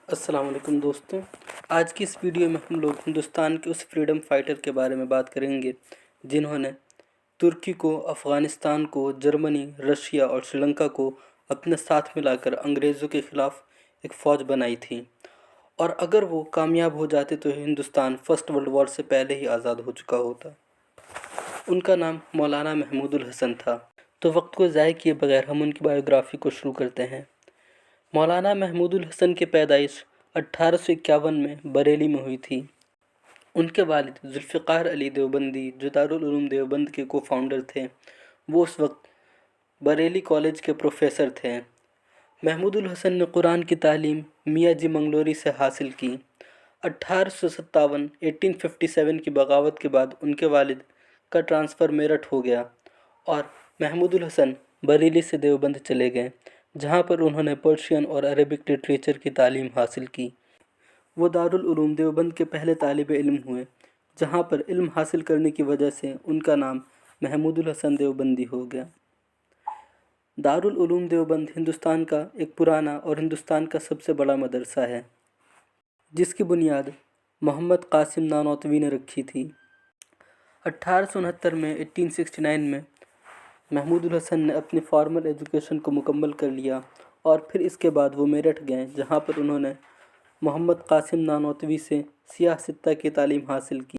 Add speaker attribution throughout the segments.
Speaker 1: السلام علیکم دوستوں، آج کی اس ویڈیو میں ہم لوگ ہندوستان کے اس فریڈم فائٹر کے بارے میں بات کریں گے جنہوں نے ترکی کو، افغانستان کو، جرمنی، رشیا اور سری لنکا کو اپنے ساتھ ملا کر انگریزوں کے خلاف ایک فوج بنائی تھی، اور اگر وہ کامیاب ہو جاتے تو ہندوستان فرسٹ ورلڈ وار سے پہلے ہی آزاد ہو چکا ہوتا۔ ان کا نام مولانا محمود الحسن تھا۔ تو وقت کو ضائع کیے بغیر ہم ان کی بایوگرافی کو شروع کرتے ہیں۔ مولانا محمود الحسن کی پیدائش 1851 میں بریلی میں ہوئی تھی۔ ان کے والد ذوالفقار علی دیوبندی جو دارالعلوم دیوبند کے کو فاؤنڈر تھے، وہ اس وقت بریلی کالج کے پروفیسر تھے۔ محمود الحسن نے قرآن کی تعلیم میاں جی منگلوری سے حاصل کی۔ 1857 کی بغاوت کے بعد ان کے والد کا ٹرانسفر میرٹھ ہو گیا اور محمود الحسن بریلی سے دیوبند چلے گئے، جہاں پر انہوں نے پرشین اور عربک لٹریچر کی تعلیم حاصل کی۔ وہ دارالعلوم دیوبند کے پہلے طالب علم ہوئے، جہاں پر علم حاصل کرنے کی وجہ سے ان کا نام محمود الحسن دیوبندی ہو گیا۔ دارالعلوم دیوبند ہندوستان کا ایک پرانا اور ہندوستان کا سب سے بڑا مدرسہ ہے، جس کی بنیاد محمد قاسم نانوتوی نے رکھی تھی۔ 1869 میں 1869 میں محمود الحسن نے اپنی فارمل ایجوکیشن کو مکمل کر لیا اور پھر اس کے بعد وہ میرٹھ گئے، جہاں پر انہوں نے محمد قاسم نانوتوی سے سیاہ ستہ کی تعلیم حاصل کی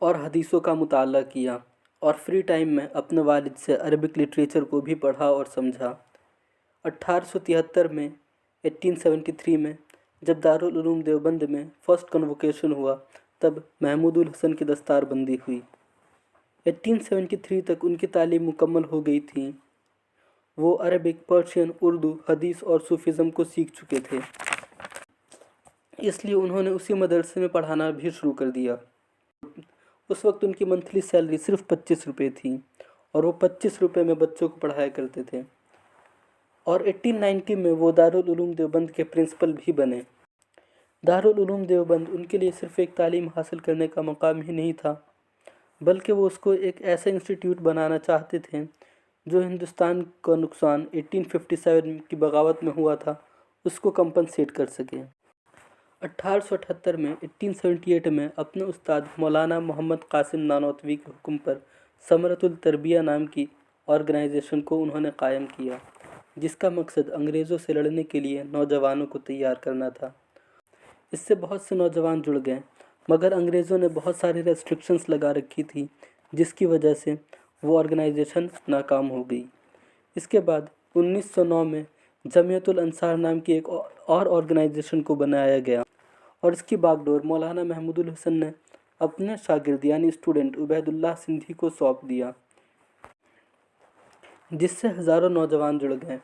Speaker 1: اور حدیثوں کا مطالعہ کیا، اور فری ٹائم میں اپنے والد سے عربک لٹریچر کو بھی پڑھا اور سمجھا۔ 1873 میں 1873 میں جب دارالعلوم دیوبند میں فرسٹ کنووکیشن ہوا، تب محمود الحسن کی دستار بندی ہوئی۔ 1873 تک ان کی تعلیم مکمل ہو گئی تھی۔ وہ عربک، پرشین، اردو، حدیث اور صوفیزم کو سیکھ چکے تھے، اس لیے انہوں نے اسی مدرسے میں پڑھانا بھی شروع کر دیا۔ اس وقت ان کی منتھلی سیلری صرف 25 روپے تھی، اور وہ 25 روپے میں بچوں کو پڑھایا کرتے تھے، اور 1890 میں وہ دارالعلوم دیوبند کے پرنسپل بھی بنے۔ دارالعلوم دیوبند ان کے لیے صرف ایک تعلیم حاصل کرنے کا مقام ہی نہیں تھا، بلکہ وہ اس کو ایک ایسا انسٹیٹیوٹ بنانا چاہتے تھے جو ہندوستان کا نقصان 1857 کی بغاوت میں ہوا تھا اس کو کمپنسیٹ کر سکے۔ 1878 میں 1878 میں اپنے استاد مولانا محمد قاسم نانوتوی کے حکم پر ثمرۃ التربیہ نام کی آرگنائزیشن کو انہوں نے قائم کیا، جس کا مقصد انگریزوں سے لڑنے کے لیے نوجوانوں کو تیار کرنا تھا۔ اس سے بہت سے نوجوان جڑ گئے، مگر انگریزوں نے بہت ساری ریسٹرکشنز لگا رکھی تھی، جس کی وجہ سے وہ آرگنائزیشن ناکام ہو گئی۔ اس کے بعد 1909 میں جمعیت الانصار نام کی ایک اور آرگنائزیشن کو بنایا گیا، اور اس کی باغ ڈور مولانا محمود الحسن نے اپنے شاگرد یعنی اسٹوڈنٹ عبید اللہ سندھی کو سونپ دیا، جس سے ہزاروں نوجوان جڑ گئے۔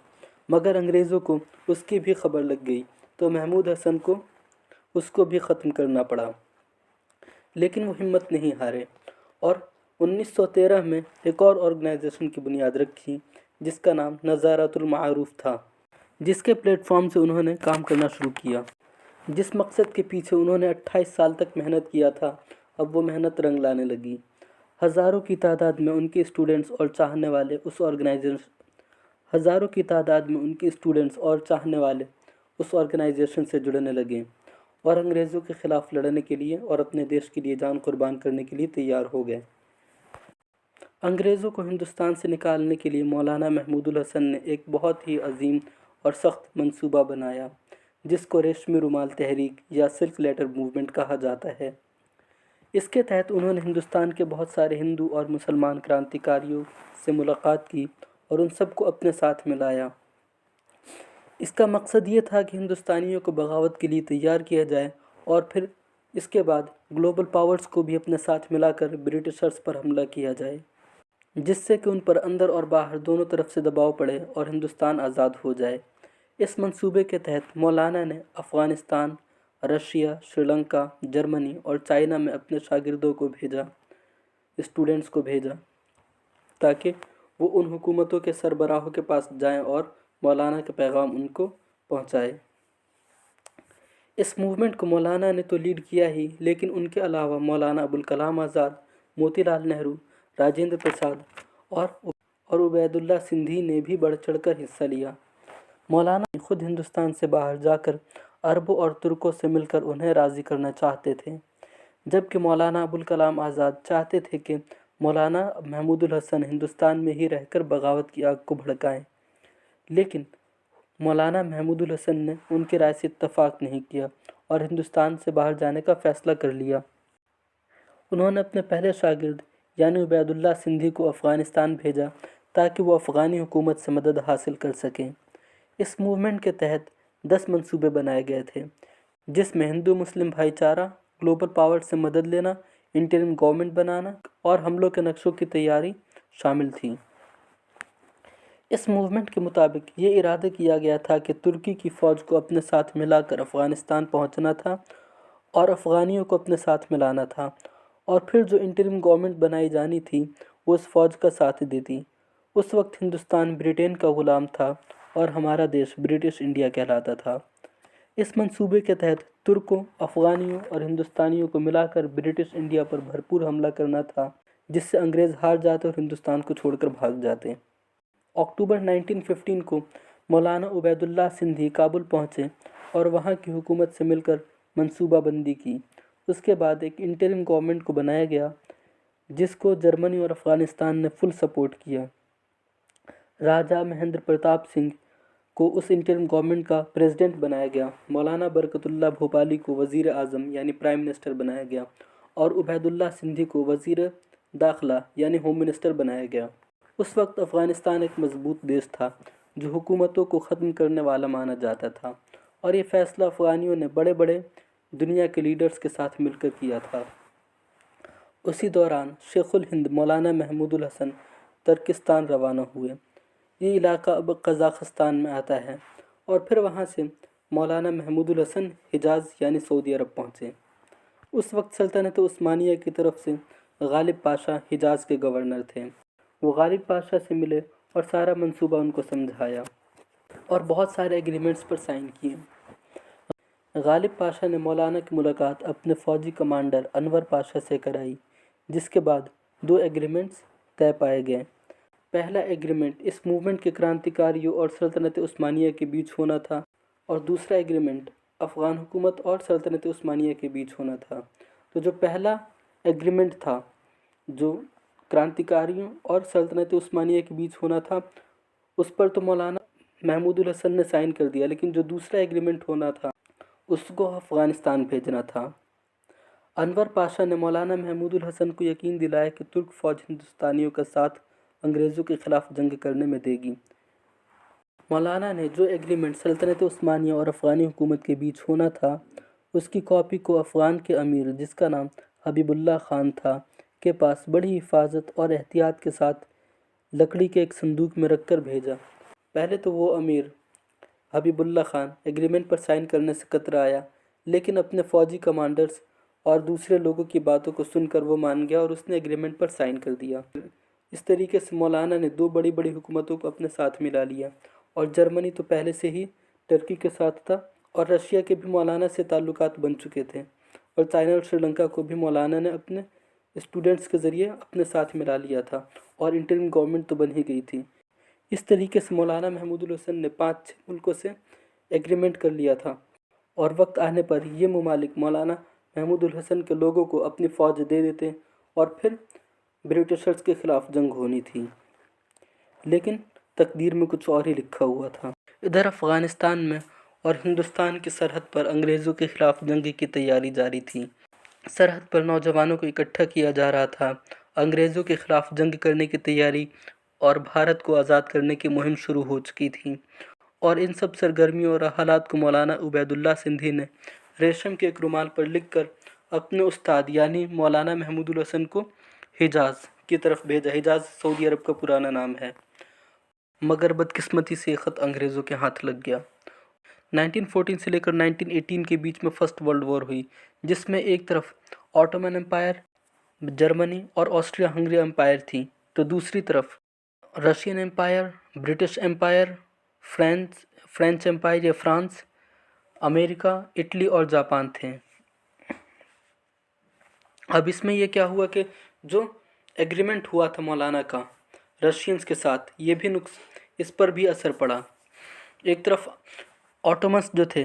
Speaker 1: مگر انگریزوں کو اس کی بھی خبر لگ گئی تو محمود حسن کو اس کو بھی ختم کرنا پڑا، لیکن وہ ہمت نہیں ہارے، اور 1913 میں ایک اور آرگنائزیشن کی بنیاد رکھی جس کا نام نظارۃ المعروف تھا، جس کے پلیٹ فارم سے انہوں نے کام کرنا شروع کیا۔ جس مقصد کے پیچھے انہوں نے 28 سال تک محنت کیا تھا، اب وہ محنت رنگ لانے لگی۔ ہزاروں کی تعداد میں ان کے اسٹوڈنٹس اور چاہنے والے اس آرگنائزیشن سے جڑنے لگے، اور انگریزوں کے خلاف لڑنے کے لیے اور اپنے دیش کے لیے جان قربان کرنے کے لیے تیار ہو گئے۔ انگریزوں کو ہندوستان سے نکالنے کے لیے مولانا محمود الحسن نے ایک بہت ہی عظیم اور سخت منصوبہ بنایا، جس کو ریشمی رومال تحریک یا سلک لیٹر موومنٹ کہا جاتا ہے۔ اس کے تحت انہوں نے ہندوستان کے بہت سارے ہندو اور مسلمان کرانتیکاریوں سے ملاقات کی اور ان سب کو اپنے ساتھ ملایا۔ اس کا مقصد یہ تھا کہ ہندوستانیوں کو بغاوت کے لیے تیار کیا جائے، اور پھر اس کے بعد گلوبل پاورز کو بھی اپنے ساتھ ملا کر برٹشرز پر حملہ کیا جائے، جس سے کہ ان پر اندر اور باہر دونوں طرف سے دباؤ پڑے اور ہندوستان آزاد ہو جائے۔ اس منصوبے کے تحت مولانا نے افغانستان، رشیا، سری لنکا، جرمنی اور چائنا میں اپنے شاگردوں کو بھیجا، اسٹوڈنٹس کو بھیجا، تاکہ وہ ان حکومتوں کے سربراہوں کے پاس جائیں اور مولانا کا پیغام ان کو پہنچائے۔ اس موومنٹ کو مولانا نے تو لیڈ کیا ہی، لیکن ان کے علاوہ مولانا ابوالکلام آزاد، موتی لال نہرو، راجندر پرساد اور عبید اللہ سندھی نے بھی بڑھ چڑھ کر حصہ لیا۔ مولانا نے خود ہندوستان سے باہر جا کر عربوں اور ترکوں سے مل کر انہیں راضی کرنا چاہتے تھے، جبکہ مولانا ابوالکلام آزاد چاہتے تھے کہ مولانا محمود الحسن ہندوستان میں ہی رہ کر بغاوت کی آگ کو بھڑکائیں، لیکن مولانا محمود الحسن نے ان کی رائے سے اتفاق نہیں کیا اور ہندوستان سے باہر جانے کا فیصلہ کر لیا۔ انہوں نے اپنے پہلے شاگرد یعنی عبید اللہ سندھی کو افغانستان بھیجا تاکہ وہ افغانی حکومت سے مدد حاصل کر سکیں۔ اس موومنٹ کے تحت 10 منصوبے بنائے گئے تھے، جس میں ہندو مسلم بھائی چارہ، گلوبل پاور سے مدد لینا، انٹرم گورنمنٹ بنانا اور حملوں کے نقشوں کی تیاری شامل تھی۔ اس موومنٹ کے مطابق یہ ارادہ کیا گیا تھا کہ ترکی کی فوج کو اپنے ساتھ ملا کر افغانستان پہنچنا تھا اور افغانیوں کو اپنے ساتھ ملانا تھا، اور پھر جو انٹرم گورنمنٹ بنائی جانی تھی وہ اس فوج کا ساتھ دیتی۔ اس وقت ہندوستان برٹین کا غلام تھا اور ہمارا دیش برٹش انڈیا کہلاتا تھا۔ اس منصوبے کے تحت ترکوں، افغانیوں اور ہندوستانیوں کو ملا کر برٹش انڈیا پر بھرپور حملہ کرنا تھا، جس سے انگریز ہار جاتے اور ہندوستان کو چھوڑ کر بھاگ جاتے۔ اکتوبر 1915 کو مولانا عبید اللہ سندھی کابل پہنچے اور وہاں کی حکومت سے مل کر منصوبہ بندی کی۔ اس کے بعد ایک انٹرم گورنمنٹ کو بنایا گیا جس کو جرمنی اور افغانستان نے فل سپورٹ کیا۔ راجہ مہندر پرتاپ سنگھ کو اس انٹرم گورنمنٹ کا پریزیڈنٹ بنایا گیا، مولانا برکت اللہ بھوپالی کو وزیر اعظم یعنی پرائم منسٹر بنایا گیا اور عبید اللہ سندھی کو وزیر داخلہ یعنی ہوم منسٹر بنایا گیا۔ اس وقت افغانستان ایک مضبوط دیش تھا جو حکومتوں کو ختم کرنے والا مانا جاتا تھا، اور یہ فیصلہ افغانیوں نے بڑے بڑے دنیا کے لیڈرز کے ساتھ مل کر کیا تھا۔ اسی دوران شیخ الہند مولانا محمود الحسن ترکستان روانہ ہوئے۔ یہ علاقہ اب قزاقستان میں آتا ہے، اور پھر وہاں سے مولانا محمود الحسن حجاز یعنی سعودی عرب پہنچے۔ اس وقت سلطنت عثمانیہ کی طرف سے غالب پاشا حجاز کے گورنر تھے۔ وہ غالب پاشا سے ملے اور سارا منصوبہ ان کو سمجھایا اور بہت سارے ایگریمنٹس پر سائن کیے۔ غالب پاشا نے مولانا کی ملاقات اپنے فوجی کمانڈر انور پاشا سے کرائی، جس کے بعد 2 ایگریمنٹس طے پائے گئے۔ پہلا ایگریمنٹ اس موومنٹ کے کرانتیکاریوں اور سلطنت عثمانیہ کے بیچ ہونا تھا، اور دوسرا ایگریمنٹ افغان حکومت اور سلطنت عثمانیہ کے بیچ ہونا تھا۔ تو جو پہلا ایگریمنٹ تھا جو کرانتیکاریوں اور سلطنت عثمانیہ کے بیچ ہونا تھا، اس پر تو مولانا محمود الحسن نے سائن کر دیا، لیکن جو دوسرا ایگریمنٹ ہونا تھا اس کو افغانستان بھیجنا تھا۔ انور پاشا نے مولانا محمود الحسن کو یقین دلایا کہ ترک فوج ہندوستانیوں کا ساتھ انگریزوں کے خلاف جنگ کرنے میں دے گی۔ مولانا نے جو ایگریمنٹ سلطنت عثمانیہ اور افغانی حکومت کے بیچ ہونا تھا اس کی کاپی کو افغان کے امیر، جس کا نام حبیب اللہ خان تھا، کے پاس بڑی حفاظت اور احتیاط کے ساتھ لکڑی کے ایک صندوق میں رکھ کر بھیجا۔ پہلے تو وہ امیر حبیب اللہ خان ایگریمنٹ پر سائن کرنے سے کترایا، لیکن اپنے فوجی کمانڈرز اور دوسرے لوگوں کی باتوں کو سن کر وہ مان گیا اور اس نے ایگریمنٹ پر سائن کر دیا۔ اس طریقے سے مولانا نے 2 بڑی بڑی حکومتوں کو اپنے ساتھ ملا لیا، اور جرمنی تو پہلے سے ہی ترکی کے ساتھ تھا، اور رشیا کے بھی مولانا سے تعلقات بن چکے تھے، اور چائنا اور سری لنکا کو بھی مولانا نے اپنے اسٹوڈنٹس کے ذریعے اپنے ساتھ ملا لیا تھا، اور انٹرم گورنمنٹ تو بن ہی گئی تھی۔ اس طریقے سے مولانا محمود الحسن نے 5-6 ملکوں سے ایگریمنٹ کر لیا تھا، اور وقت آنے پر یہ ممالک مولانا محمود الحسن کے لوگوں کو اپنی فوج دے دیتے اور پھر برٹشرز کے خلاف جنگ ہونی تھی۔ لیکن تقدیر میں کچھ اور ہی لکھا ہوا تھا۔ ادھر افغانستان میں اور ہندوستان کی سرحد پر انگریزوں کے خلاف جنگ کی تیاری جاری تھی۔ سرحد پر نوجوانوں کو اکٹھا کیا جا رہا تھا، انگریزوں کے خلاف جنگ کرنے کی تیاری اور بھارت کو آزاد کرنے کی مہم شروع ہو چکی تھی، اور ان سب سرگرمیوں اور حالات کو مولانا عبید اللہ سندھی نے ریشم کے ایک رومال پر لکھ کر اپنے استاد یعنی مولانا محمود الحسن کو حجاز کی طرف بھیجا۔ حجاز سعودی عرب کا پرانا نام ہے، مگر بدقسمتی سے یہ خط انگریزوں کے ہاتھ لگ گیا۔ 1914 سے لے کر 1918 کے بیچ میں فرسٹ ورلڈ وار ہوئی، جس میں ایک طرف آٹومن امپائر، جرمنی اور آسٹریا ہنگری امپائر تھی، تو دوسری طرف Russian empire, British empire, French empire یا فرانس، امریکہ، اٹلی اور جاپان تھے۔ اب اس میں یہ کیا ہوا کہ جو ایگریمنٹ ہوا تھا مولانا کا رشینز کے ساتھ، اس پر بھی اثر پڑا۔ ایک طرف آٹومنس جو تھے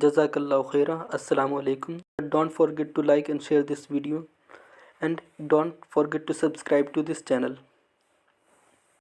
Speaker 1: جزاک اللہ خیرہ. السلام علیکم. Don't forget to like and share this video, and don't forget to subscribe to this channel.